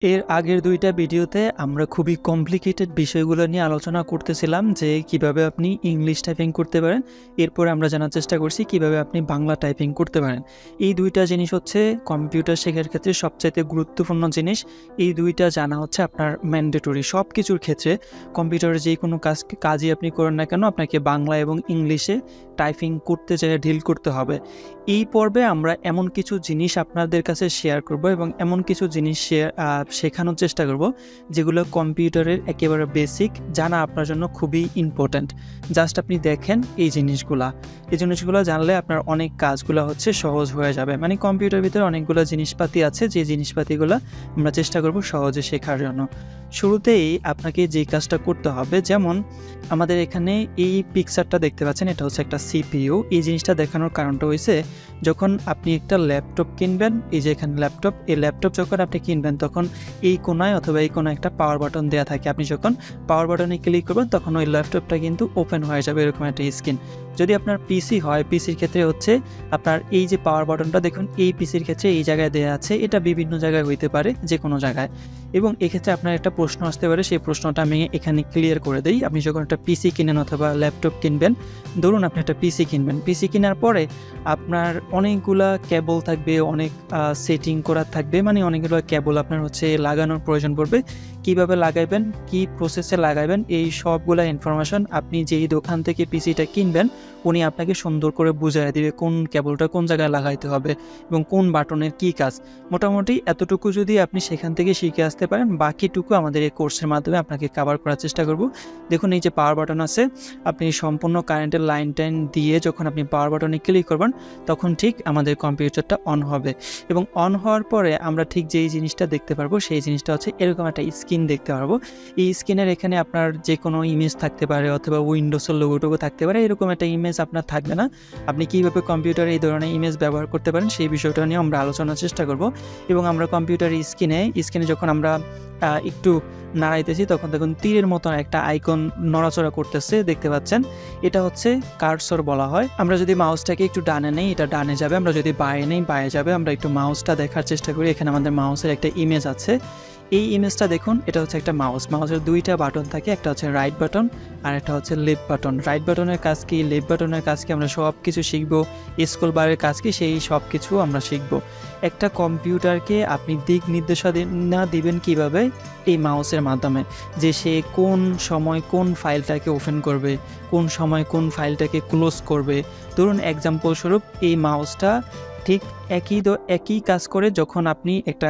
এর আগের ২ টা ভিডিওতে আমরা খুবই কমপ্লিকেটেড বিষয়গুলো নিয়ে আলোচনা করতেছিলাম যে কিভাবে আপনি ইংলিশ টাইপিং করতে পারেন। এরপরে আমরা জানার চেষ্টা করছি কিভাবে আপনি বাংলা টাইপিং করতে পারেন। এই ২ টা জিনিস হচ্ছে কম্পিউটার শেখার ক্ষেত্রে সবচাইতে গুরুত্বপূর্ণ জিনিস। এই ২ টা জানা হচ্ছে আপনার ম্যান্ডেটরি। সবকিছুর ক্ষেত্রে কম্পিউটারে যেকোনো কাজই আপনি করেন না কেন আপনাকে বাংলা এবং ইংলিশে টাইপিং করতে চাইলে ডিল করতে হবে। এই পর্বে আমরা এমন কিছু জিনিস আপনাদের কাছে শেয়ার করব এবং এমন কিছু জিনিস শেখানোর চেষ্টা করব যেগুলো কম্পিউটারের একেবারে বেসিক, জানা আপনার জন্য খুবই ইম্পর্ট্যান্ট। জাস্ট আপনি দেখেন এই জিনিসগুলো জানলে আপনার অনেক কাজগুলো হচ্ছে সহজ হয়ে যাবে। মানে কম্পিউটারের ভিতরে অনেকগুলো জিনিসপাতি আছে, যে জিনিসপাতিগুলো আমরা চেষ্টা করব সহজে শেখার জন্য। শুরুতেই আপনাকে যে কাজটা করতে হবে, যেমন আমাদের এখানে এই পিকচারটা দেখতে পাচ্ছেন, এটা হচ্ছে একটা সিপিইউ। এই জিনিসটা দেখানোর কারণটা হয়েছে, যখন আপনি একটা ল্যাপটপ কিনবেন, এই যে এখানে ল্যাপটপ, এই ল্যাপটপ যখন আপনি কিনবেন তখন এই কোনায় অথবা এই কোনায় একটা পাওয়ার বাটন দেওয়া থাকে। আপনি যখন পাওয়ার বাটনে ক্লিক করবেন তখন ওই ল্যাপটপটা কিন্তু ওপেন হয়ে যাবে, এরকম একটা স্ক্রিন। যদি আপনার পিসি হয়, পিসির ক্ষেত্রে হচ্ছে আপনার এই যে পাওয়ার বাটনটা দেখুন, এই পিসির ক্ষেত্রে এই জায়গায় দেওয়া আছে, এটা বিভিন্ন জায়গায় হইতে পারে, যে কোনো জায়গায়। এবং এক্ষেত্রে আপনার একটা প্রশ্ন আসতে পারে, সেই প্রশ্নটা আমি এখানে ক্লিয়ার করে দিই। আপনি যখন একটা পিসি কিনেন অথবা ল্যাপটপ কিনবেন, ধরুন আপনি একটা পিসি কিনবেন, পিসি কেনার পরে আপনার অনেকগুলা কেবল থাকবে, অনেক সেটিং করার থাকবে, মানে অনেকগুলো কেবল আপনার হচ্ছে লাগানোর প্রয়োজন পড়বে। কিভাবে লাগাইবেন, কি প্রসেসে লাগাইবেন, এই সবগুলা ইনফরমেশন আপনি যেই দোকান থেকে পিসিটা কিনবেন উনি আপনাকে সুন্দর করে বুঝিয়ে দিবে কোন কেবলটা কোন জায়গায় লাগাইতে হবে এবং কোন বাটনের কি কাজ। মোটামুটি এতটুকু যদি আপনি সেখান থেকে শিখে আসতে পারেন, বাকিটুকু আমাদের এই কোর্সের মাধ্যমে আপনাকে কভার করার চেষ্টা করব। দেখুন এই যে পাওয়ার বাটন আছে, আপনি সম্পূর্ণ কারেন্টের লাইন টাইন দিয়ে যখন আপনি পাওয়ার বাটনে ক্লিক করবেন তখন ঠিক আমাদের কম্পিউটারটা অন হবে। এবং অন হওয়ার পরে আমরা ঠিক যেই জিনিসটা দেখতে পারবো সেই জিনিসটা হচ্ছে এরকম একটা স্ক্রিন দেখতে পারবো। এই স্ক্রিনের এখানে আপনার যে কোনো ইমেজ থাকতে পারে অথবা উইন্ডোজের লোগোটুকু থাকতে পারে, এরকম একটা ইমেজ আপনার থাকবে না। আপনি কীভাবে কম্পিউটারে এই ধরনের ইমেজ ব্যবহার করতে পারেন সেই বিষয়টা নিয়ে আমরা আলোচনার চেষ্টা করব। এবং আমরা কম্পিউটারের স্ক্রিনে যখন আমরা একটু নাড়াইতেছি তখন দেখুন তীরের মতন একটা আইকন নড়াচড়া করতেছে, দেখতে পাচ্ছেন। এটা হচ্ছে কার্সর বলা হয়। আমরা যদি মাউসটাকে একটু ডানে নেই, এটা ডানে যাবে, আমরা যদি বায়ে নেই বায়ে যাবে। আমরা একটু মাউসটা দেখার চেষ্টা করি, এখানে আমাদের মাউসের একটা ইমেজ আছে। এই ইমেজটা দেখুন, এটা হচ্ছে একটা মাউসের 2টা বাটন থাকে, একটা হচ্ছে রাইট বাটন আর একটা হচ্ছে লেফট বাটন। রাইট বাটনের কাজ কি, লেফট বাটনের কাজ কি, আমরা সব কিছু শিখবো। স্ক্রল বারের কাজ কি, সেই সব কিছু আমরা শিখবো। একটা কম্পিউটারকে আপনি দিক নির্দেশনা দিবেন কিভাবে, এই মাউসের মাধ্যমে, যে সে কোন সময় কোন ফাইলটাকে ওপেন করবে, কোন সময় কোন ফাইলটাকে ক্লোজ করবে। ধরুন এক্সাম্পল স্বরূপ এই মাউসটা ঠিক একই কাজ করে যখন আপনি একটা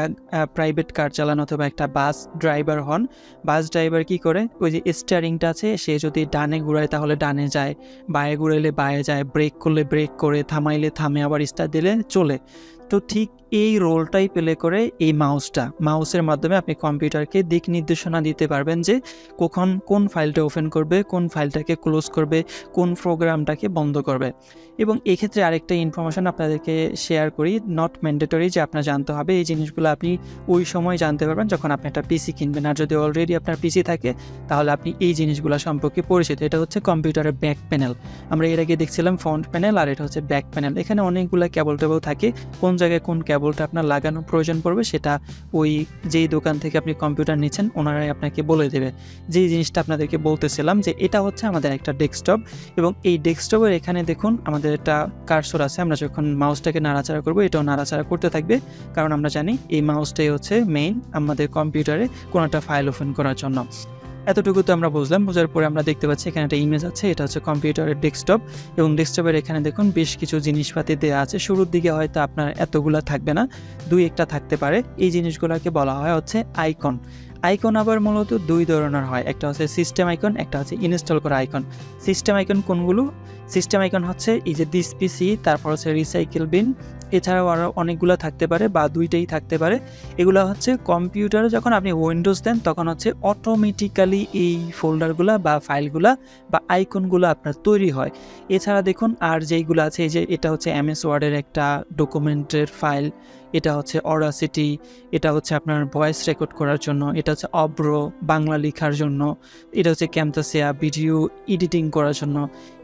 প্রাইভেট কার চালান অথবা একটা বাস ড্রাইভার হন। বাস ড্রাইভার কি করে, ওই যে স্টিয়ারিংটা আছে, সে যদি ডানে ঘুরায় তাহলে ডানে যায়, বায়ে ঘুরাইলে বায়ে যায়, ব্রেক করলে ব্রেক করে, থামাইলে থামে, আবার স্টার্ট দিলে চলে। তো ঠিক এই রোলটাই প্লে করে এই মাউসের মাধ্যমে আপনি কম্পিউটারকে দিক নির্দেশনা দিতে পারবেন যে কখন কোন ফাইলটা ওপেন করবে, কোন ফাইলটাকে ক্লোজ করবে, কোন প্রোগ্রামটাকে বন্ধ করবে। এবং এক্ষেত্রে আরেকটা ইনফরমেশন আপনাদেরকে শেয়ার করি, নট ম্যান্ডেটরি যে আপনার জানতে হবে, এই জিনিসগুলো আপনি ওই সময় জানতে পারবেন যখন আপনি একটা পিসি কিনবেন। আর যদি অলরেডি আপনার পিসি থাকে তাহলে আপনি এই জিনিসগুলো সম্পর্কে পরিচিত। এটা হচ্ছে কম্পিউটারের ব্যাক প্যানেল। আমরা এর আগে দেখছিলাম ফ্রন্ট প্যানেল, আর এটা হচ্ছে ব্যাক প্যানেল। এখানে অনেকগুলো কেবল থাকে, কোন জায়গায় কোন কেবলটা আপনার লাগানোর প্রয়োজন পড়বে সেটা ওই যেই দোকান থেকে আপনি কম্পিউটার নিচ্ছেন ওনারাই আপনাকে বলে দেবে। যেই জিনিসটা আপনাদেরকে বলতেছিলাম যে এটা হচ্ছে আমাদের একটা ডেস্কটপ, এবং এই ডেস্কটপের এখানে দেখুন আমাদের একটা কার্সর আছে। আমরা যখন মাউসটাকে নাড়াচাড়া করবো এটাও নাড়াচাড়া করতে থাকবে, কারণ আমরা জানি এই মাউসটাই হচ্ছে মেইন আমাদের কম্পিউটারে কোনো একটা ফাইল ওপেন করার জন্য। এতটুকু তো আমরা বুঝলাম। বোঝার পরে আমরা দেখতে পাচ্ছি এখানে একটা ইমেজ আছে, এটা হচ্ছে কম্পিউটারের ডেস্কটপ। এবং ডেস্কটপের এখানে দেখুন বেশ কিছু জিনিসপাতি দেওয়া আছে। শুরুর দিকে হয়তো আপনার এতগুলা থাকবে না, 2-1টা থাকতে পারে। এই জিনিসগুলোকে বলা হয় হচ্ছে আইকন। আইকন আবার মূলত 2 ধরনের হয়, একটা হচ্ছে সিস্টেম আইকন, একটা হচ্ছে ইনস্টল করা আইকন। সিস্টেম আইকন কোনগুলো, সিস্টেম আইকন হচ্ছে এই যে দিস পিসি, তারপর হচ্ছে রিসাইকেল বিন, এছাড়াও আরও অনেকগুলো থাকতে পারে বা 2টাই থাকতে পারে। এগুলো হচ্ছে কম্পিউটারে যখন আপনি উইন্ডোজ দেন তখন হচ্ছে অটোমেটিক্যালি এই ফোল্ডারগুলো বা ফাইলগুলা বা আইকনগুলো আপনার তৈরি হয়। এছাড়া দেখুন আর যেইগুলো আছে, এই যে এটা হচ্ছে এমএস ওয়ার্ডের একটা ডকুমেন্টের ফাইল, এটা হচ্ছে অডাসিটি, এটা হচ্ছে আপনার ভয়েস রেকর্ড করার জন্য, এটা হচ্ছে অব্র বাংলা লেখার জন্য, এটা হচ্ছে ক্যামতাসিয়া ভিডিও এডিটিং করার জন্য,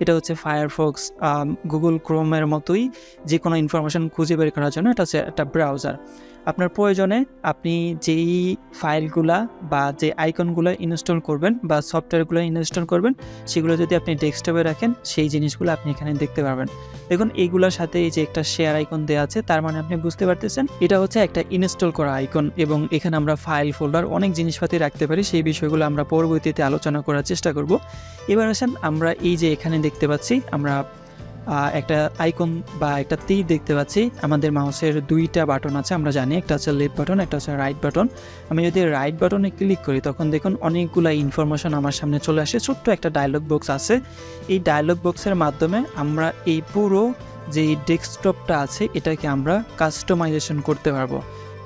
এটা হচ্ছে ফায়ারফক্স গুগল ক্রোমের মতোই যে কোনো ইনফরমেশন খুঁজে বের করার জন্য, এটা হচ্ছে একটা ব্রাউজার। আপনার প্রয়োজনে আপনি যেই ফাইলগুলা বা যে আইকনগুলো ইনস্টল করবেন বা সফটওয়্যারগুলো ইনস্টল করবেন সেগুলো যদি আপনি ডেস্কটপে রাখেন সেই জিনিসগুলো আপনি এখানে দেখতে পারবেন। দেখুন এইগুলোর সাথে এই যে একটা শেয়ার আইকন দেওয়া আছে, তার মানে আপনি বুঝতে পারতেছেন এটা হচ্ছে একটা ইনস্টল করা আইকন এবং এখানে আমরা ফাইল ফোল্ডার অনেক জিনিসপাতি রাখতে পারি। সেই বিষয়গুলো আমরা পরবর্তীতে আলোচনা করার চেষ্টা করব। এবার আসেন আমরা এই যে এখানে দেখতে পাচ্ছি আমরা একটা আইকন বা একটা তীর দেখতে পাচ্ছি। আমাদের মাউসের দুইটা বাটন আছে, আমরা জানি একটা হচ্ছে লেফট বাটন, একটা হচ্ছে রাইট বাটন। আমি যদি রাইট বাটনে ক্লিক করি তখন দেখুন অনেকগুলো ইনফরমেশন আমার সামনে চলে আসে। ছোট্ট একটা ডায়লগ বক্স আছে। এই ডায়লগ বক্সের মাধ্যমে আমরা এই পুরো যে ডেস্কটপটা আছে এটাকে আমরা কাস্টমাইজেশন করতে পারবো।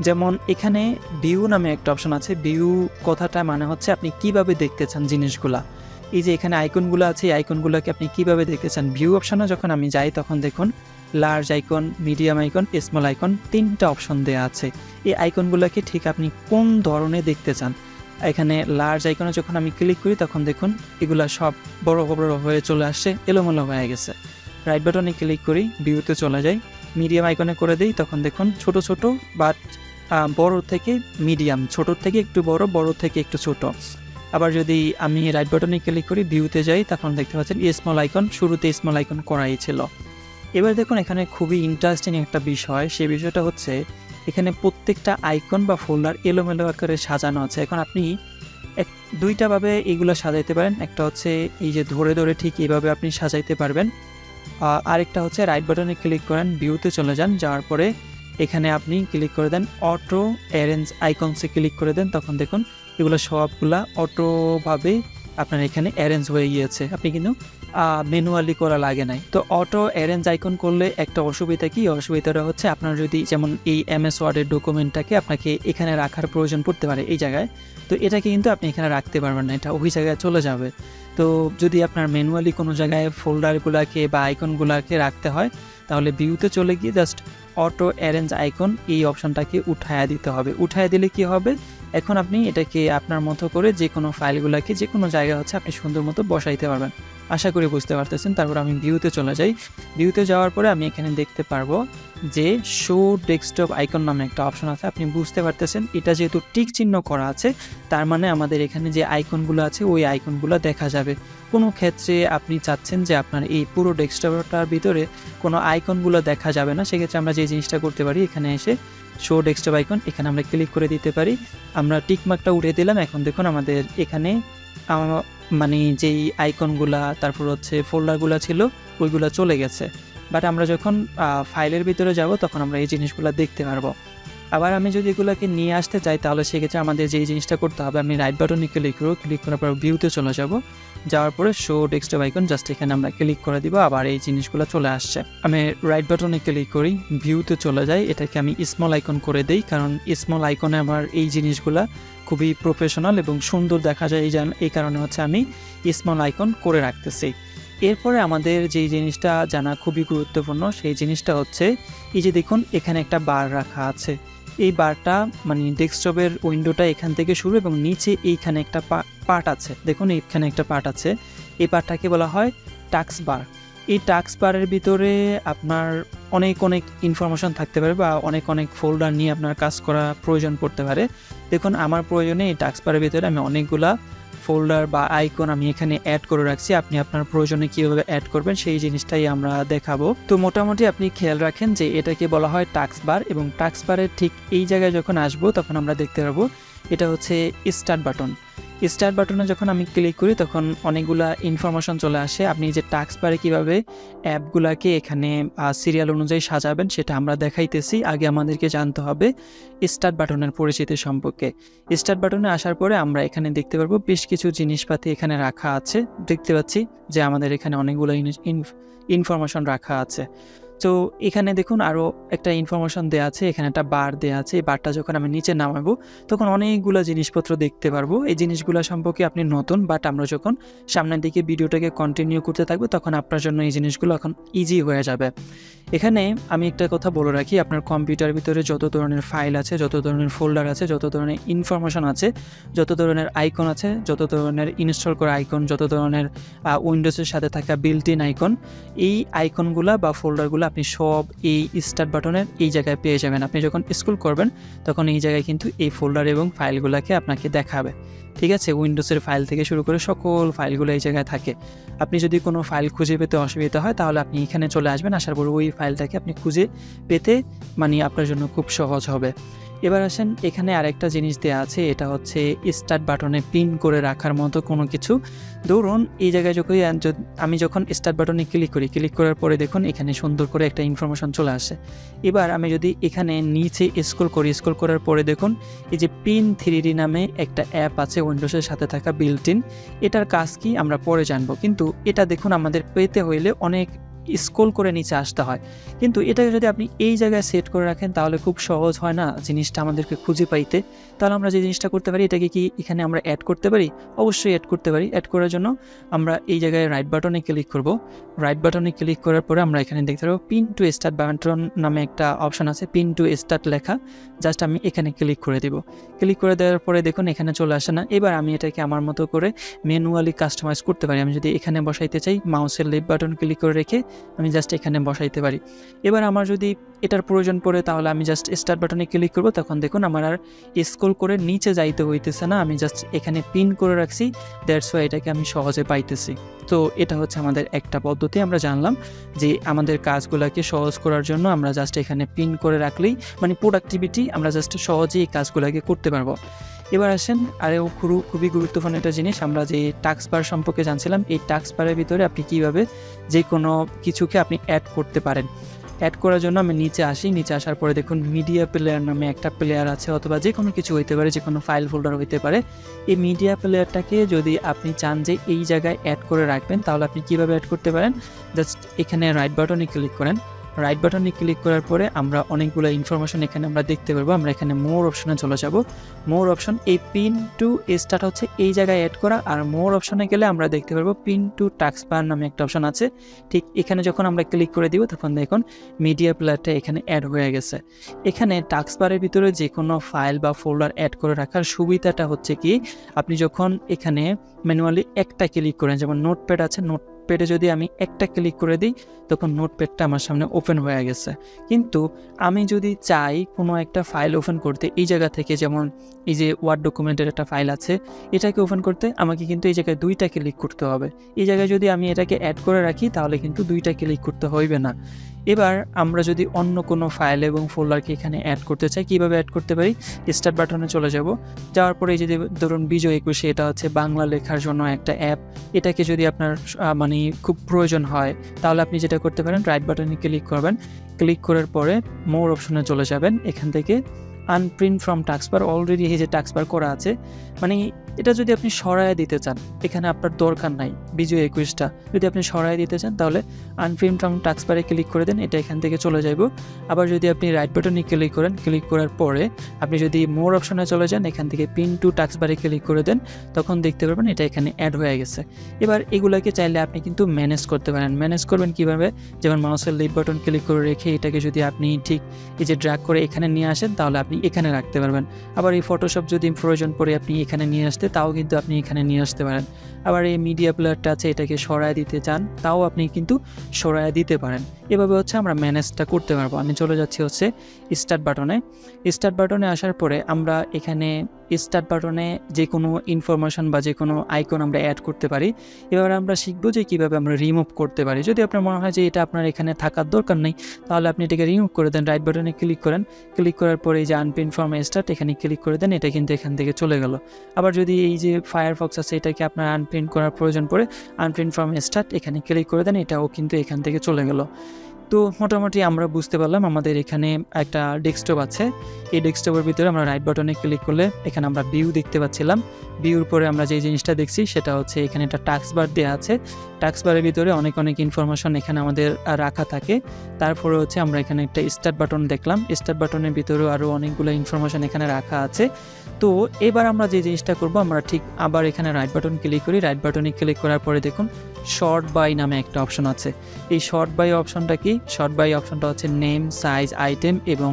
যেমন এখানে ভিউ নামে একটা অপশন আছে। ভিউ কথাটা মানে হচ্ছে আপনি কিভাবে দেখতে চান জিনিসগুলা। এই যে এখানে আইকনগুলো আছে, এই আইকনগুলোকে আপনি কিভাবে দেখতে চান। ভিউ অপশনে যখন আমি যাই তখন দেখুন large icon, medium icon, small icon, 3টা অপশন দেওয়া আছে। এই আইকনগুলোকে ঠিক আপনি কোন ধরনের দেখতে চান। এখানে লার্জ আইকনে যখন আমি ক্লিক করি তখন দেখুন এগুলা সব বড় বড় হয়ে চলে আসছে, এলোমেলো হয়ে গেছে। রাইট বাটনে ক্লিক করি, ভিউতে চলে যাই, মিডিয়াম আইকনে করে দিই, তখন দেখুন ছোট ছোট বাট বড় থেকে মিডিয়াম, ছোট থেকে একটু বড়, বড় থেকে একটু ছোট। আবার যদি আমি রাইট বাটনে ক্লিক করি, ভিউতে যাই, তখন দেখতে পাচ্ছেন স্মল আইকন, শুরুতে স্মল আইকন করাই ছিল। এবার দেখুন এখানে খুবই ইন্টারেস্টিং একটা বিষয়, সেই বিষয়টা হচ্ছে এখানে প্রত্যেকটা আইকন বা ফোল্ডার এলোমেলো আকারে সাজানো আছে। এখন আপনি দুইটাভাবে এগুলো সাজাইতে পারেন। একটা হচ্ছে এই যে ধরে ধরে ঠিক এইভাবে আপনি সাজাইতে পারবেন। আরেকটা হচ্ছে রাইট বাটনে ক্লিক করেন, ভিউতে চলে যান, যাওয়ার পরে এখানে আপনি ক্লিক করে দেন অটো অ্যারেঞ্জ আইকনসে ক্লিক করে দেন, তখন দেখুন এগুলো সবগুলা অটোভাবে আপনার এখানে অ্যারেঞ্জ হয়ে গিয়েছে। আপনি কিন্তু ম্যানুয়ালি করা লাগে নাই। তো অটো অ্যারেঞ্জ আইকন করলে একটা অসুবিধা কি, অসুবিধাটা হচ্ছে আপনার যদি যেমন এই MS ওয়ার্ডের ডকুমেন্টটাকে আপনাকে এখানে রাখার প্রয়োজন পড়তে পারে এই জায়গায়, তো এটাকে কিন্তু আপনি এখানে রাখতে পারবেন না, এটা ওই জায়গায় চলে যাবে। তো যদি আপনার ম্যানুয়ালি কোনো জায়গায় ফোল্ডারগুলোকে বা আইকনগুলোকে রাখতে হয় তাহলে ভিউতে চলে গিয়ে জাস্ট অটো অ্যারেঞ্জ আইকন এই অপশনটাকে উঠায়া দিতে হবে। উঠায়া দিলে কি হবে, এখন আপনি এটাকে আপনার মতো করে যে কোনো ফাইলগুলোকে যে কোনো জায়গায় হচ্ছে আপনি সুন্দর মতো বসাইতে পারবেন। আশা করি বুঝতে পারতেছেন। তারপর আমি ভিউতে চলে যাই, ভিউতে যাওয়ার পরে আমি এখানে দেখতে পারবো যে শো ডেস্কটপ আইকন নামে একটা অপশন আছে। আপনি বুঝতে পারতেছেন এটা যেহেতু টিক চিহ্ন করা আছে তার মানে আমাদের এখানে যে আইকনগুলো আছে ওই আইকনগুলো দেখা যাবে। কোনো ক্ষেত্রে আপনি চাচ্ছেন যে আপনার এই পুরো ডেস্কটপটার ভিতরে কোনো আইকনগুলো দেখা যাবে না, সেক্ষেত্রে আমরা যে জিনিসটা করতে পারি এখানে এসে শো ডেস্কটপ আইকন এখানে আমরা ক্লিক করে দিতে পারি। আমরা টিকমার্কটা উঠিয়ে দিলাম। এখন দেখুন আমাদের এখানে মানে যেই আইকনগুলা তারপর হচ্ছে ফোল্ডারগুলো ছিল ওইগুলো চলে গেছে। বাট আমরা যখন ফাইলের ভিতরে যাব তখন আমরা এই জিনিসগুলো দেখতে পারবো। আবার আমি যদি এগুলোকে নিয়ে আসতে চাই তাহলে সেক্ষেত্রে আমাদের যেই জিনিসটা করতে হবে, আমি রাইট বাটনে ক্লিক করব, ক্লিক করার পর ভিউতে চলে যাব, যাওয়ার পরে শো ডেস্কটপ আইকন জাস্ট এখানে আমরা ক্লিক করে দিব, আবার এই জিনিসগুলো চলে আসছে। আমি রাইট বাটনে ক্লিক করি, ভিউতে চলে যাই, এটাকে আমি স্মল আইকন করে দেই, কারণ স্মল আইকনে আমার এই জিনিসগুলা খুবই প্রফেশনাল এবং সুন্দর দেখা যায়, এই কারণে হচ্ছে আমি স্মল আইকন করে রাখতেছি। এরপরে আমাদের যেই জিনিসটা জানা খুবই গুরুত্বপূর্ণ সেই জিনিসটা হচ্ছে এই যে দেখুন এখানে একটা বার রাখা আছে। এই বারটা মানে ডেস্কটপের উইন্ডোটা এখান থেকে শুরু এবং নিচে এইখানে একটা পার্ট আছে, দেখুন এইখানে একটা পার্ট আছে। এই পার্টটাকে বলা হয় টাস্ক বার। এই টাস্ক বারের ভিতরে আপনার অনেক ইনফরমেশন থাকতে পারে বা অনেক ফোল্ডার নিয়ে আপনার কাজ করা প্রয়োজন পড়তে পারে। দেখুন আমার প্রয়োজনে এই টাস্ক বারের ভিতরে আমি অনেকগুলা ফোল্ডার বা আইকন আমি এখানে অ্যাড করে রাখছি। আপনি আপনার প্রয়োজনে কীভাবে অ্যাড করবেন সেই জিনিসটাই আমরা দেখাবো। তো মোটামুটি আপনি খেয়াল রাখেন যে এটাকে বলা হয় টাস্ক বার, এবং টাস্ক বারের ঠিক এই জায়গায় যখন আসবো তখন আমরা দেখতে পারবো এটা হচ্ছে স্টার্ট বাটন। স্টার্ট বাটনে যখন আমি ক্লিক করি তখন অনেকগুলা ইনফরমেশন চলে আসে। আপনি যে টাস্ক বারে কীভাবে অ্যাপগুলাকে এখানে সিরিয়াল অনুযায়ী সাজাবেন সেটা আমরা দেখাইতেছি। আগে আমাদেরকে জানতে হবে স্টার্ট বাটনের পরিচিতি সম্পর্কে। স্টার্ট বাটনে আসার পরে আমরা এখানে দেখতে পারবো বেশ কিছু জিনিসপাতি এখানে রাখা আছে। দেখতে পাচ্ছি যে আমাদের এখানে অনেকগুলো ইনফরমেশন রাখা আছে। তো এখানে দেখুন আরও একটা ইনফরমেশন দেওয়া আছে, এখানে একটা বার দেওয়া আছে। এই বারটা যখন আমি নিচে নামাবো তখন অনেকগুলো জিনিসপত্র দেখতে পারবো। এই জিনিসগুলো সম্পর্কে আপনি নতুন, বাট আমরা যখন সামনের দিকে ভিডিওটাকে কন্টিনিউ করতে থাকবো তখন আপনার জন্য এই জিনিসগুলো এখন ইজি হয়ে যাবে। এখানে আমি একটা কথা বলে রাখি, আপনার কম্পিউটার ভিতরে যত ধরনের ফাইল আছে, যত ধরনের ফোল্ডার আছে, যত ধরনের ইনফরমেশন আছে, যত ধরনের আইকন আছে, যত ধরনের ইনস্টল করা আইকন, যত ধরনের উইন্ডোজের সাথে থাকা বিল্ট ইন আইকন, এই আইকনগুলো বা ফোল্ডারগুলো আপনি সব এই স্টার্ট বাটনের এই জায়গায় পেয়ে যাবেন। আপনি যখন স্ক্রল করবেন তখন এই জায়গায় কিন্তু এই ফোল্ডার এবং ফাইলগুলোকে আপনাকে দেখাবে। ঠিক আছে, উইন্ডোজের ফাইল থেকে শুরু করে সকল ফাইলগুলো এই জায়গায় থাকে। আপনি যদি কোনো ফাইল খুঁজে পেতে অসুবিধা হয় তাহলে আপনি এখানে চলে আসবেন, আসার পর ওই ফাইলটাকে আপনি খুঁজে পেতে আপনার জন্য খুব সহজ হবে। এবার আসেন, এখানে আরেকটা জিনিস দেওয়া আছে, এটা হচ্ছে স্টার্ট বাটনে পিন করে রাখার মতো কোনো কিছু। ধরুন এই জায়গায় আমি যখন স্টার্ট বাটনে ক্লিক ক্লিক করার পরে দেখুন এখানে সুন্দর করে একটা ইনফরমেশন চলে আসে। এবার আমি যদি এখানে নিচে স্ক্রল করার পরে দেখুন এই যে পিন 3D নামে একটা অ্যাপ আছে উইন্ডোজের সাথে থাকা বিল্ট ইন। এটার কাজ কি আমরা পরে জানবো, কিন্তু এটা দেখুন আমাদের পেতে হইলে অনেক স্ক্রল করে নিচে আসতে হয়। কিন্তু এটাকে যদি আপনি এই জায়গায় সেট করে রাখেন তাহলে খুব সহজ হয় না জিনিসটা আমাদেরকে খুঁজে পাইতে। তাহলে আমরা যে জিনিসটা করতে পারি, এটাকে কি এখানে আমরা অ্যাড করতে পারি? অবশ্যই অ্যাড করতে পারি। অ্যাড করার জন্য আমরা এই জায়গায় রাইট বাটনে ক্লিক করব। রাইট বাটনে ক্লিক করার পরে আমরা এখানে দেখতে পাবো পিন টু স্টার্ট বাটন নামে একটা অপশন আছে, পিন টু স্টার্ট লেখা। জাস্ট আমি এখানে ক্লিক করে দিব। ক্লিক করে দেওয়ার পরে দেখুন এখানে চলে আসে না। এবার আমি এটাকে আমার মতো করে ম্যানুয়ালি কাস্টমাইজ করতে পারি। আমি যদি এখানে বসাইতে চাই, মাউসের লেফট বাটন ক্লিক করে রেখে আমি জাস্ট এখানে বসাইতে পারি। এবার আমার যদি এটার প্রয়োজন পড়ে তাহলে আমি জাস্ট স্টার্ট বাটনে ক্লিক করব। তখন দেখুন আমার আর স্ক্রল করে নিচে যাইতে হইতেছে না, আমি জাস্ট এখানে পিন করে রাখছি। দ্যাটস ওয়াই এটাকে আমি সহজে পাইতেছি। তো এটা হচ্ছে আমাদের একটা পদ্ধতি। আমরা জানলাম যে আমাদের কাজগুলোকে সহজ করার জন্য আমরা জাস্ট এখানে পিন করে রাখলেই প্রোডাক্টিভিটি আমরা জাস্ট সহজেই এই কাজগুলোকে করতে পারবো। এবার আসেন আরও খুবই গুরুত্বপূর্ণ একটা জিনিস, আমরা যে টাস্ক বার সম্পর্কে জানছিলাম। এই টাস্ক বারের ভিতরে আপনি কীভাবে যে কোনো কিছুকে আপনি অ্যাড করতে পারেন। অ্যাড করার জন্য আমি নিচে আসি। নিচে আসার পরে দেখুন মিডিয়া প্লেয়ার নামে একটা প্লেয়ার আছে, অথবা যে কোনো কিছু হইতে পারে, যে কোনো ফাইল ফোল্ডার হইতে পারে। এই মিডিয়া প্লেয়ারটাকে যদি আপনি চান যে এই জায়গায় অ্যাড করে রাখবেন তাহলে আপনি কীভাবে অ্যাড করতে পারেন, জাস্ট এখানে রাইট বাটনে ক্লিক করেন। রাইট বাটনে ক্লিক করার পরে আমরা অনেকগুলো ইনফরমেশন এখানে আমরা দেখতে পারবো। আমরা এখানে মোর অপশনে চলে যাব। মোর অপশন, এই পিন টু স্টার্ট হচ্ছে এই জায়গায় অ্যাড করা। আর মোর অপশনে গেলে আমরা দেখতে পারবো পিন টু টাস্ক বার নামে একটা অপশন আছে। ঠিক এখানে যখন আমরা ক্লিক করে দিব তখন দেখুন মিডিয়া প্লেয়ারটা এখানে অ্যাড হয়ে গেছে। এখানে টাস্ক বারের ভিতরে যে কোনো ফাইল বা ফোল্ডার অ্যাড করে রাখার সুবিধাটা হচ্ছে কি, আপনি যখন এখানে ম্যানুয়ালি একটা ক্লিক করেন, যেমন নোটপ্যাড আছে, নোটপ্যাডে যদি আমি একটা ক্লিক করে দিই তখন নোটপ্যাডটা আমার সামনে ওপেন হয়ে গেছে। কিন্তু আমি যদি চাই কোনো একটা ফাইল ওপেন করতে এই জায়গা থেকে, যেমন এই যে ওয়ার্ড ডকুমেন্টের একটা ফাইল আছে, এটাকে ওপেন করতে আমাকে কিন্তু এই জায়গায় 2টা ক্লিক করতে হবে। এই জায়গায় যদি আমি এটাকে অ্যাড করে রাখি তাহলে কিন্তু 2টা ক্লিক করতে হইবে না। এবার আমরা যদি অন্য কোনো ফাইল এবং ফোল্ডারকে এখানে অ্যাড করতে চাই, কীভাবে অ্যাড করতে পারি, স্টার্ট বাটনে চলে যাব। যাওয়ার পরে এই যে ধরুন বিজয় 21, এটা হচ্ছে বাংলা লেখার জন্য একটা অ্যাপ। এটাকে যদি আপনার খুব প্রয়োজন হয় তাহলে আপনি যেটা করতে পারেন, রাইট বাটনে ক্লিক করবেন। ক্লিক করার পরে মোর অপশনে চলে যাবেন। এখান থেকে আনপ্রিন্ট ফ্রম টাস্কবার, অলরেডি এই যে টাস্কবার করা আছে, এটা যদি আপনি সরায় দিতে চান, এখানে আপনার দরকার নাই বিজয় 21টা। যদি আপনি সরায় দিতে চান তাহলে আনপ্রিন্ট ফ্রম টাস্কবারে ক্লিক করে দেন, এটা এখান থেকে চলে যাইব। আবার যদি আপনি রাইট বাটনে ক্লিক করেন, ক্লিক করার পরে আপনি যদি মোর অপশনে চলে যান, এখান থেকে পিন টু টাস্কবারে ক্লিক করে দেন, তখন দেখতে পারবেন এটা এখানে অ্যাড হয়ে গেছে। এবার এগুলাকে চাইলে আপনি কিন্তু ম্যানেজ করতে পারেন। ম্যানেজ করবেন কিভাবে, যেমন মাউসের লেফট বাটন ক্লিক করে রেখে এটাকে যদি আপনি ঠিক এই যে ড্র্যাগ করে এখানে নিয়ে আসেন তাহলে আপনি এখানে রাখতে পারবেন। আবার এই ফটোশপ যদি প্রয়োজন পড়ে আপনি এখানে নিয়ে আসতে, তাও কিন্তু আপনি এখানে নিয়ে আসতে পারেন। আবার এই মিডিয়া প্লেয়ারটা আছে, এটাকে সরায় দিতে চান, তাও আপনি কিন্তু সরায় দিতে পারেন। এভাবে হচ্ছে আমরা ম্যানেজটা করতে পারবো। আমি চলে যাচ্ছি হচ্ছে স্টার্ট বাটনে। স্টার্ট বাটনে আসার পরে আমরা এখানে স্টার্ট বাটনে যে কোনো ইনফরমেশন বা যে কোনো আইকন আমরা অ্যাড করতে পারি। এবার আমরা শিখবো যে কীভাবে আমরা রিমুভ করতে পারি। যদি আপনার মনে হয় যে এটা আপনার এখানে থাকার দরকার নেই তাহলে আপনি এটাকে রিমুভ করে দেন। রাইট বাটনে ক্লিক করেন, ক্লিক করার পরে এই যে আনপ্রিন্ট ফ্রম স্টার্ট এখানে ক্লিক করে দেন, এটা কিন্তু এখান থেকে চলে গেল। আবার যদি এই যে ফায়ারফক্স আছে এটাকে আপনার আনপ্রিন্ট করার প্রয়োজন পড়ে, আনপ্রিন্ট ফ্রম স্টার্ট এখানে ক্লিক করে দেন, এটাও কিন্তু এখান থেকে চলে গেল। তো মোটামুটি আমরা বুঝতে পারলাম আমাদের এখানে একটা ডেস্কটপ আছে। এই ডেস্কটপের ভিতরে আমরা রাইট বাটনে ক্লিক করলে এখানে আমরা ভিউ দেখতে পাচ্ছিলাম। ভিউর পরে আমরা যে জিনিসটা দেখছি সেটা হচ্ছে এখানে একটা টাস্ক বার দেওয়া আছে। টাস্ক বারের ভিতরে অনেক ইনফরমেশন এখানে আমাদের রাখা থাকে। তারপরে হচ্ছে আমরা এখানে একটা স্টার্ট বাটন দেখলাম। স্টার্ট বাটনের ভিতরেও আরও অনেকগুলো ইনফরমেশন এখানে রাখা আছে। তো এবার আমরা যে জিনিসটা করব, আমরা ঠিক আবার এখানে রাইট বাটন ক্লিক করি। রাইট বাটনে ক্লিক করার পরে দেখুন শর্ট বাই নামে একটা অপশন আছে। এই শর্ট বাই অপশনটা কি? শর্ট বাই অপশনটা হচ্ছে নেম, সাইজ, আইটেম এবং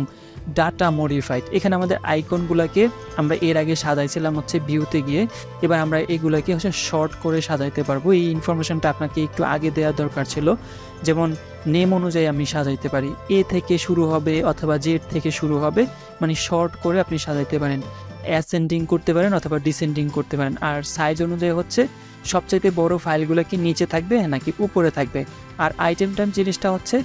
ডাটা মডিফাইড। এখানে আমাদের আইকনগুলোকে আমরা এর আগে সাজাইছিলাম হচ্ছে ভিউতে গিয়ে, এবার আমরা এগুলোকে হচ্ছে শর্ট করে সাজাইতে পারবো। এই ইনফরমেশনটা আপনাকে একটু আগে দেওয়ার দরকার ছিল। যেমন নেম অনুযায়ী আমি সাজাইতে পারি, এ থেকে শুরু হবে অথবা জেড থেকে শুরু হবে, মানে শর্ট করে আপনি সাজাইতে পারেন। অ্যাসেন্ডিং করতে পারেন অথবা ডিসেন্ডিং করতে পারেন। আর সাইজ অনুযায়ী হচ্ছে সবচাইতে বড় ফাইলগুলো কি নিচে থাকবে নাকি উপরে থাকবে। আর আইটেম টাইপ জিনিসটা হচ্ছে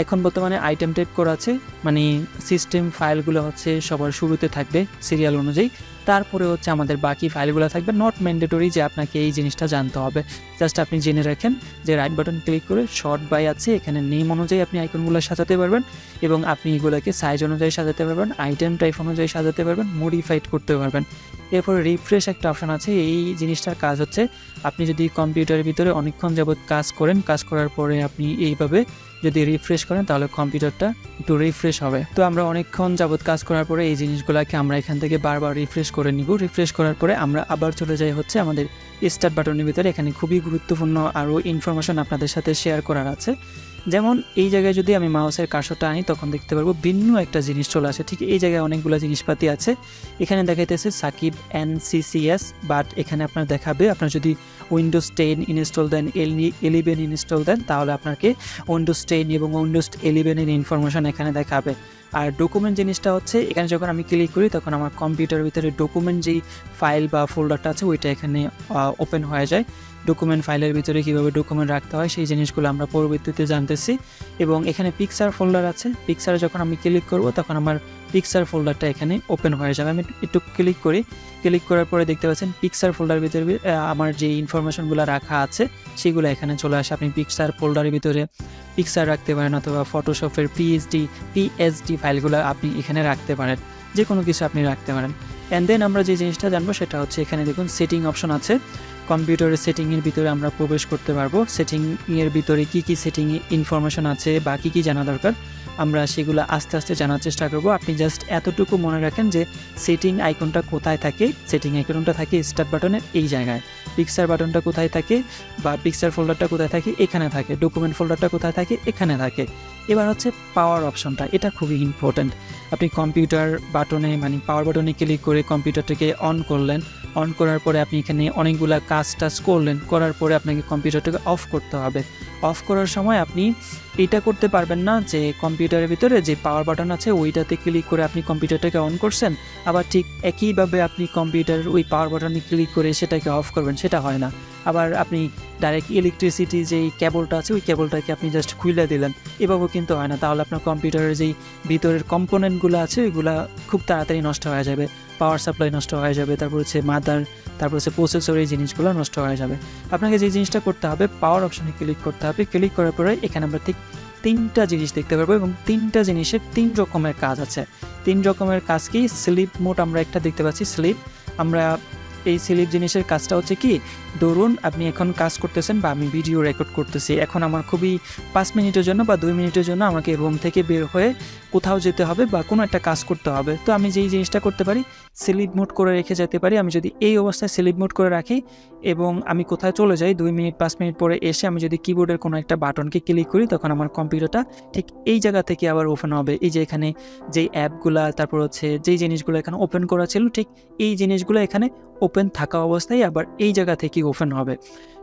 এখন বর্তমানে আইটেম টাইপ করা আছে, মানে সিস্টেম ফাইলগুলো হচ্ছে সবার শুরুতে থাকবে সিরিয়াল অনুযায়ী, তারপরে হচ্ছে আমাদের বাকি ফাইলগুলো থাকবে। নট ম্যান্ডেটরি যে আপনাকে এই জিনিসটা জানতে হবে, জাস্ট আপনি জেনে রাখেন যে রাইট বাটন ক্লিক করে শর্ট বাই আছে, এখানে নেম অনুযায়ী আপনি আইকনগুলো সাজাতে পারবেন এবং আপনি এগুলোকে সাইজ অনুযায়ী সাজাতে পারবেন, আইটেম টাইপ অনুযায়ী সাজাতে পারবেন, মডিফাইড করতে পারবেন। এরপর রিফ্রেশ একটা অপশন আছে। এই জিনিসটার কাজ হচ্ছে আপনি যদি কম্পিউটারের ভিতরে অনেকক্ষণ যাবত কাজ করেন, কাজ করার পরে আপনি এইভাবে যদি রিফ্রেশ করেন তাহলে কম্পিউটারটা একটু রিফ্রেশ হবে। তো আমরা অনেকক্ষণ যাবত কাজ করার পরে এই জিনিসগুলোকে আমরা এখান থেকে বারবার রিফ্রেশ করে নিব। রিফ্রেশ করার পরে আমরা আবার চলে যাই হচ্ছে আমাদের স্টার্ট বাটনের ভিতরে। এখানে খুবই গুরুত্বপূর্ণ আরও ইনফরমেশন আপনাদের সাথে শেয়ার করার আছে। যেমন এই জায়গায় যদি আমি মাউসের কার্সরটা আনি তখন দেখতে পারবো ভিন্ন একটা জিনিস চলে আসে। ঠিক এই জায়গায় অনেকগুলো জিনিসপাতি আছে। এখানে দেখাইতেছে সাকিব NCCS, বাট এখানে আপনার দেখাবে আপনার যদি উইন্ডোজ 10 ইনস্টল দেন, 11 ইনস্টল দেন, তাহলে আপনাকে উইন্ডোজ 10 এবং উইন্ডোজ 11 এর ইনফরমেশন এখানে দেখাবে। আর ডকুমেন্ট জিনিসটা হচ্ছে এখানে যখন আমি ক্লিক করি তখন আমার কম্পিউটারের ভিতরে ডকুমেন্ট যেই ফাইল বা ফোল্ডারটা আছে ওইটা এখানে ওপেন হয়ে যায়। ডকুমেন্ট ফাইলের ভিতরে কীভাবে ডকুমেন্ট রাখতে হয় সেই জিনিসগুলো আমরা পরবর্তীতে জানতেছি। এবং এখানে পিকচার ফোল্ডার আছে, পিকচারে যখন আমি ক্লিক করব তখন আমার পিকচার ফোল্ডারটা এখানে ওপেন হয়ে যাবে। আমি একটু ক্লিক করি, ক্লিক করার পরে দেখতে পাচ্ছেন পিকচার ফোল্ডারের ভিতরে আমার যে ইনফরমেশনগুলো রাখা আছে সেগুলো এখানে চলে আসে। আপনি পিকচার ফোল্ডারের ভিতরে পিকচার রাখতে পারেন অথবা ফটোশপের পিএসডি ফাইলগুলো আপনি এখানে রাখতে পারেন, যে কোনো কিছু আপনি রাখতে পারেন। অ্যান্ড দেন আমরা যে জিনিসটা জানবো সেটা হচ্ছে এখানে দেখুন সেটিং অপশন আছে। কম্পিউটারের সেটিংয়ের ভিতরে আমরা প্রবেশ করতে পারবো। সেটিংয়ের ভিতরে কী কী সেটিং ইনফরমেশন আছে বা কী কী জানা দরকার আমরা সেগুলো আস্তে আস্তে জানার চেষ্টা করব। আপনি জাস্ট এতটুকু মনে রাখেন যে সেটিং আইকনটা কোথায় থাকে। সেটিং আইকনটা থাকে স্টার্ট বাটনের এই জায়গায়, পিকচার বাটনটা কোথায় থাকে বা পিকচার ফোল্ডারটা কোথায় থাকে এখানে থাকে, ডকুমেন্ট ফোল্ডারটা কোথায় থাকে এখানে থাকে। এবার হচ্ছে পাওয়ার অপশনটা, এটা খুবই ইম্পর্ট্যান্ট। আপনি কম্পিউটার বাটনে মানে পাওয়ার বাটনে ক্লিক করে কম্পিউটারটাকে অন করলেন, অন করার পরে আপনি এখানে অনেকগুলা কাজ করলেন, করার পরে আপনাকে কম্পিউটারটাকে অফ করতে হবে। অফ করার সময় আপনি এটা করতে পারবেন না যে কম্পিউটারের ভিতরে যে পাওয়ার বাটন আছে ওইটাতে ক্লিক করে আপনি কম্পিউটারটাকে অন করছেন, আবার ঠিক একইভাবে আপনি কম্পিউটারের ওই পাওয়ার বাটনে ক্লিক করে সেটাকে অফ করবেন, সেটা হয় না। আবার আপনি ডাইরেক্ট ইলেকট্রিসিটি যেই কেবলটা আছে ওই কেবলটাকে আপনি জাস্ট খুলে দিলেন, এভাবেও কিন্তু হয় না। তাহলে আপনার কম্পিউটারের যেই ভিতরের কম্পোনেন্টগুলো আছে ওইগুলো খুব তাড়াতাড়ি নষ্ট হয়ে যাবে, পাওয়ার সাপ্লাই নষ্ট হয়ে যাবে, তারপর হচ্ছে মাদার, তারপর হচ্ছে প্রসেসর, এই জিনিসগুলো নষ্ট হয়ে যাবে। আপনাকে যে জিনিসটা করতে হবে পাওয়ার অপশনে ক্লিক করতে হবে। ক্লিক করার পরে এখানে আমরা ঠিক 3টা জিনিস দেখতে পারবো এবং 3টা জিনিসের 3 রকমের কাজ আছে। 3 রকমের কাজ কি? স্লিপ মোড আমরা একটা দেখতে পাচ্ছি, স্লিপ। আমরা এই স্লিপ জিনিসের কাজটা হচ্ছে কি, ধরুন আপনি এখন কাজ করতেছেন বা আমি ভিডিও রেকর্ড করতেছি, এখন আমার খুবই 5 মিনিটের জন্য বা 2 মিনিটের জন্য আমাকে রুম থেকে বের হয়ে কোথাও যেতে হবে বা কোনো একটা কাজ করতে হবে। তো আমি যেই জিনিসটা করতে পারি স্লিপ মোড করে রেখে যেতে পারি। আমি যদি এই অবস্থায় স্লিপ মোড করে রাখি এবং আমি কোথায় চলে যাই 2 মিনিট 5 মিনিট পরে এসে আমি যদি কিবোর্ডের কোনো একটা বাটনকে ক্লিক করি তখন আমার কম্পিউটারটা ঠিক এই জায়গা থেকে আবার ওপেন হবে। এই যে এখানে যেই অ্যাপগুলা, তারপর হচ্ছে যেই জিনিসগুলো এখানে ওপেন করা ছিল ঠিক এই জিনিসগুলো এখানে ওপেন থাকা অবস্থায় আবার এই জায়গা থেকেই ওপেন হবে।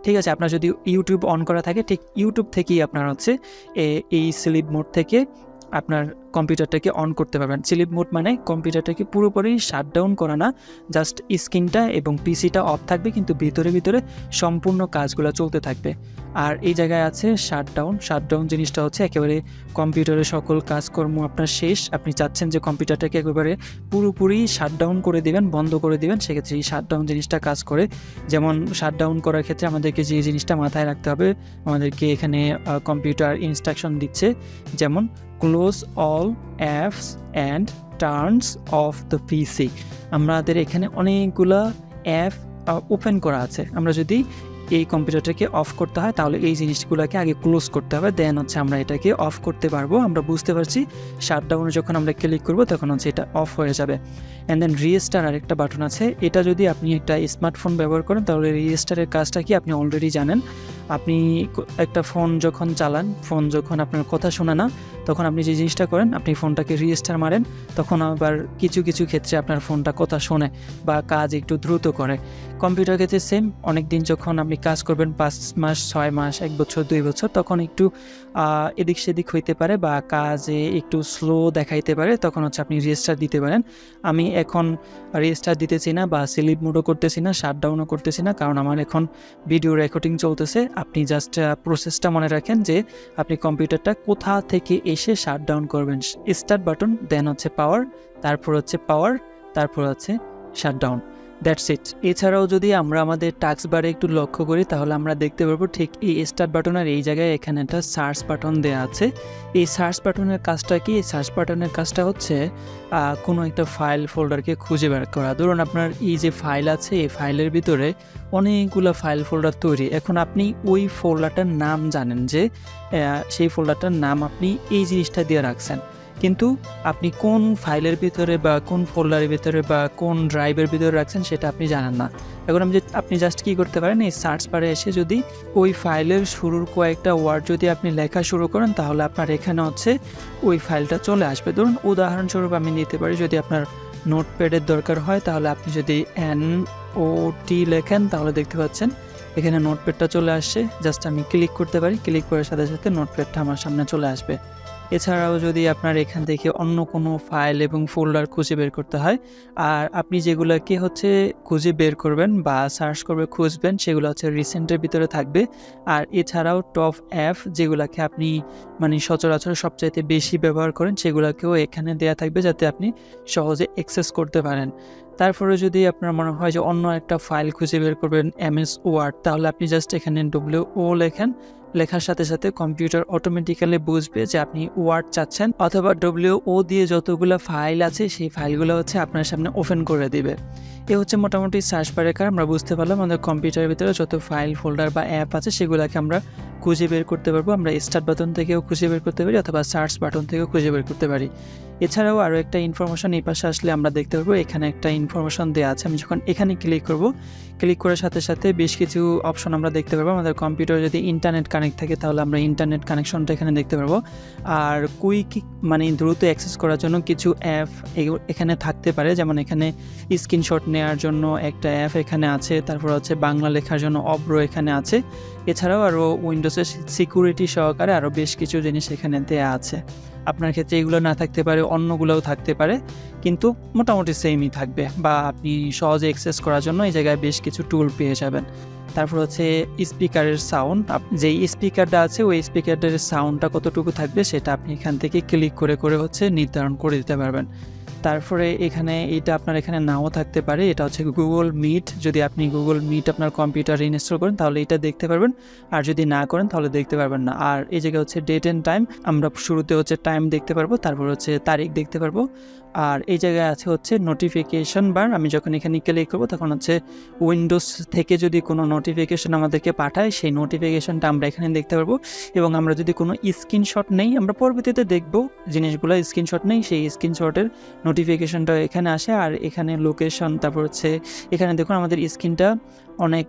ঠিক আছে, আপনার যদি ইউটিউব অন করা থাকে ঠিক ইউটিউব থেকেই আপনার হচ্ছে এই স্লিপ মোড থেকে আপনার কম্পিউটারটাকে অন করতে পারবেন। স্লিপ মোড মানে কম্পিউটারটাকে পুরোপুরি শাটডাউন করা না, জাস্ট স্ক্রিনটা এবং পিসিটা অফ থাকবে কিন্তু ভিতরে ভিতরে সম্পূর্ণ কাজগুলো চলতে থাকবে। আর এই জায়গায় আছে শাটডাউন। শাটডাউন জিনিসটা হচ্ছে একেবারে কম্পিউটারের সকল কাজকর্ম আপনার শেষ, আপনি চাচ্ছেন যে কম্পিউটারটাকে একেবারে পুরোপুরি শাটডাউন করে দিবেন, বন্ধ করে দিবেন, সেক্ষেত্রে এই শাটডাউন জিনিসটা কাজ করে। যেমন শাটডাউন করার ক্ষেত্রে আমাদেরকে যে জিনিসটা মাথায় রাখতে হবে, আমাদেরকে এখানে কম্পিউটার ইনস্ট্রাকশন দিচ্ছে, যেমন close all apps and turns of the পিসি। আমাদের এখানে অনেকগুলো অ্যাপ ওপেন করা আছে, আমরা যদি এই কম্পিউটারটাকে অফ করতে হয় তাহলে এই জিনিসগুলোকে আগে ক্লোজ করতে হবে, দেন হচ্ছে আমরা এটাকে অফ করতে পারবো। আমরা বুঝতে পারছি শাটডাউনে যখন আমরা ক্লিক করবো তখন হচ্ছে এটা অফ হয়ে যাবে। অ্যান্ড দেন রিস্টার আরেকটা বাটন আছে, এটা যদি আপনি একটা স্মার্টফোন ব্যবহার করেন তাহলে রিস্টারের কাজটা কি আপনি অলরেডি জানেন। আপনি একটা ফোন যখন চালান, ফোন যখন আপনার কথা শোনে না তখন আপনি যে জিনিসটা করেন, আপনি ফোনটাকে রিস্টার্ট মারেন, তখন আবার কিছু কিছু ক্ষেত্রে আপনার ফোনটা কথা শোনে বা কাজ একটু দ্রুত করে। কম্পিউটার ক্ষেত্রে সেম, অনেক দিন যখন আপনি কাজ করবেন 5 মাস, 6 মাস, 1 বছর, 2 বছর, তখন একটু এদিক সেদিক হইতে পারে বা কাজে একটু স্লো দেখাইতে পারে, তখন হচ্ছে আপনি রিস্টার্ট দিতে পারেন। আমি এখন রিস্টার্ট দিতেছি না বা স্লিপ মোডও করতেছি না, শাটডাউনও করতেছি না, কারণ আমার এখন ভিডিও রেকর্ডিং চলতেছে। আপনি জাস্ট প্রসেসটা মনে রাখেন যে আপনি কম্পিউটারটা কোথা থেকে এসে শাটডাউন করবেন। স্টার্ট বাটন, দেন হচ্ছে পাওয়ার, তারপর হচ্ছে পাওয়ার, তারপর হচ্ছে শাটডাউন, দ্যাটস ইট। এছাড়াও যদি আমরা আমাদের টাস্ক বারে একটু লক্ষ্য করি, তাহলে আমরা দেখতে পারবো ঠিক এই স্টার্ট বাটনের এই জায়গায় এখানে একটা সার্চ বাটন দেওয়া আছে। এই সার্চ বাটনের কাজটা কি? এই সার্চ বাটনের কাজটা হচ্ছে কোনো একটা ফাইল ফোল্ডারকে খুঁজে বের করা। ধরুন আপনার এই যে ফাইল আছে, এই ফাইলের ভিতরে অনেকগুলো ফাইল ফোল্ডার তৈরি। এখন আপনি ওই ফোল্ডারটার নাম জানেন যে সেই ফোল্ডারটার নাম আপনি এই জিনিসটা দিয়ে রাখছেন, কিন্তু আপনি কোন ফাইলের ভিতরে বা কোন ফোল্ডারের ভিতরে বা কোন ড্রাইভের ভিতরে রাখছেন সেটা আপনি জানেন না। এখন আপনি জাস্ট কী করতে পারেন, এই সার্চ বারে এসে যদি ওই ফাইলের শুরুর কয়েকটা ওয়ার্ড যদি আপনি লেখা শুরু করেন, তাহলে আপনার এখানে হচ্ছে ওই ফাইলটা চলে আসবে। ধরুন উদাহরণস্বরূপ আমি নিতে পারি, যদি আপনার নোটপ্যাডের দরকার হয়, তাহলে আপনি যদি NOT লেখেন, তাহলে দেখতে পাচ্ছেন এখানে নোটপ্যাডটা চলে আসছে। জাস্ট আমি ক্লিক করতে পারি, ক্লিক করার সাথে সাথে নোটপ্যাডটা আমার সামনে চলে আসবে। এছাড়াও যদি আপনার এখান থেকে অন্য কোনো ফাইল এবং ফোল্ডার খুঁজে বের করতে হয়, আর আপনি যেগুলোকে হচ্ছে খুঁজে বের করবেন বা সার্চ করবে খুঁজবেন, সেগুলো হচ্ছে রিসেন্টের ভিতরে থাকবে। আর এছাড়াও টপ অ্যাপ যেগুলোকে আপনি মানে সচরাচর সবচাইতে বেশি ব্যবহার করেন, সেগুলোকেও এখানে দেওয়া থাকবে, যাতে আপনি সহজে অ্যাক্সেস করতে পারেন। তারপরে যদি আপনার মনে হয় যে অন্য একটা ফাইল খুঁজে বের করবেন MS ওয়ার্ড, তাহলে আপনি জাস্ট এখানে WO লেখেন। লেখার সাথে সাথে কম্পিউটার অটোমেটিক্যালি বুঝবে যে আপনি ওয়ার্ড চাচ্ছেন, অথবা WO দিয়ে যতগুলো ফাইল আছে সেই ফাইলগুলো হচ্ছে আপনার সামনে ওপেন করে দিবে। এ হচ্ছে মোটামুটি সার্চ বারের কাজ। আমরা বুঝতে পারলাম আমাদের কম্পিউটারের ভিতরে যত ফাইল ফোল্ডার বা অ্যাপ আছে সেগুলোকে আমরা খুঁজে বের করতে পারবো। আমরা স্টার্ট বাটন থেকেও খুঁজে বের করতে পারি, অথবা সার্চ বাটন থেকেও খুঁজে বের করতে পারি। এছাড়াও আরও একটা ইনফরমেশন এই পাশে আসলে আমরা দেখতে পারবো, এখানে একটা ইনফরমেশন দেওয়া আছে। আমি যখন এখানে ক্লিক করব, ক্লিক করার সাথে সাথে বেশ কিছু অপশন আমরা দেখতে পারবো। আমাদের কম্পিউটারে যদি ইন্টারনেট কানেক্ট থাকে, তাহলে আমরা ইন্টারনেট কানেকশনটা এখানে দেখতে পারবো। আর কুইক মানে দ্রুত অ্যাক্সেস করার জন্য কিছু অ্যাপ এখানে থাকতে পারে, যেমন এখানে স্ক্রিনশট নেওয়ার জন্য একটা অ্যাপ এখানে আছে, তারপর হচ্ছে বাংলা লেখার জন্য অব্র এখানে আছে। এছাড়াও আরও উইন্ডোজের সিকিউরিটি সহকারে আরও বেশ কিছু জিনিস এখানে দেয়া আছে। আপনার ক্ষেত্রে এগুলো না থাকতে পারে, অন্যগুলোও থাকতে পারে, কিন্তু মোটামুটি সেমই থাকবে, বা আপনি সহজে অ্যাক্সেস করার জন্য এই জায়গায় বেশ কিছু টুল পেয়ে যাবেন। তারপর হচ্ছে স্পিকারের সাউন্ড, যেই স্পিকারটা আছে ওই স্পিকারটার সাউন্ডটা কতটুকু থাকবে সেটা আপনি এখান থেকে ক্লিক করে করে হচ্ছে নির্ধারণ করে দিতে পারবেন। তারপরে এখানে এটা আপনার এখানে নাও থাকতে পারে, এটা হচ্ছে গুগল মিট। যদি আপনি গুগল মিট আপনার কম্পিউটারে ইনস্টল করেন, তাহলে এটা দেখতে পারবেন, আর যদি না করেন তাহলে দেখতে পারবেন না। আর এই জায়গায় হচ্ছে ডেট অ্যান্ড টাইম, আমরা শুরুতে হচ্ছে টাইম দেখতে পারবো, তারপর হচ্ছে তারিখ দেখতে পারবো। আর এই জায়গায় আছে হচ্ছে নোটিফিকেশন বার। আমি যখন এখানে ক্লিক করবো, তখন হচ্ছে উইন্ডোজ থেকে যদি কোনো নোটিফিকেশন আমাদেরকে পাঠায়, সেই নোটিফিকেশনটা আমরা এখানে দেখতে পারবো। এবং আমরা যদি কোনো স্ক্রিনশট নেই, আমরা পরবর্তীতে দেখবো জিনিসগুলো, স্ক্রিনশট নেই, সেই স্ক্রিনশটের নোটিফিকেশনটা এখানে আসে। আর এখানে লোকেশন, তারপর হচ্ছে এখানে দেখুন আমাদের স্ক্রিনটা অনেক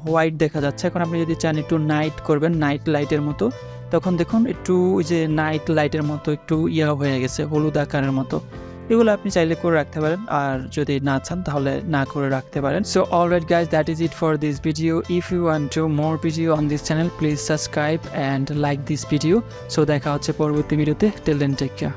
হোয়াইট দেখা যাচ্ছে। এখন আপনি যদি চান একটু নাইট করবেন, নাইট লাইটের মতো, তখন দেখুন একটু ওই যে নাইট লাইটের মতো একটু হয়ে গেছে, হলুদ আকারের মতো। এগুলো আপনি চাইলে করে রাখতে পারেন, আর যদি না চান তাহলে না করে রাখতে পারেন। So alright guys, that is it for this video. If you want to more video on this channel, please subscribe and like this video. So দেখা হচ্ছে পরবর্তী ভিডিওতে। Till then, take care.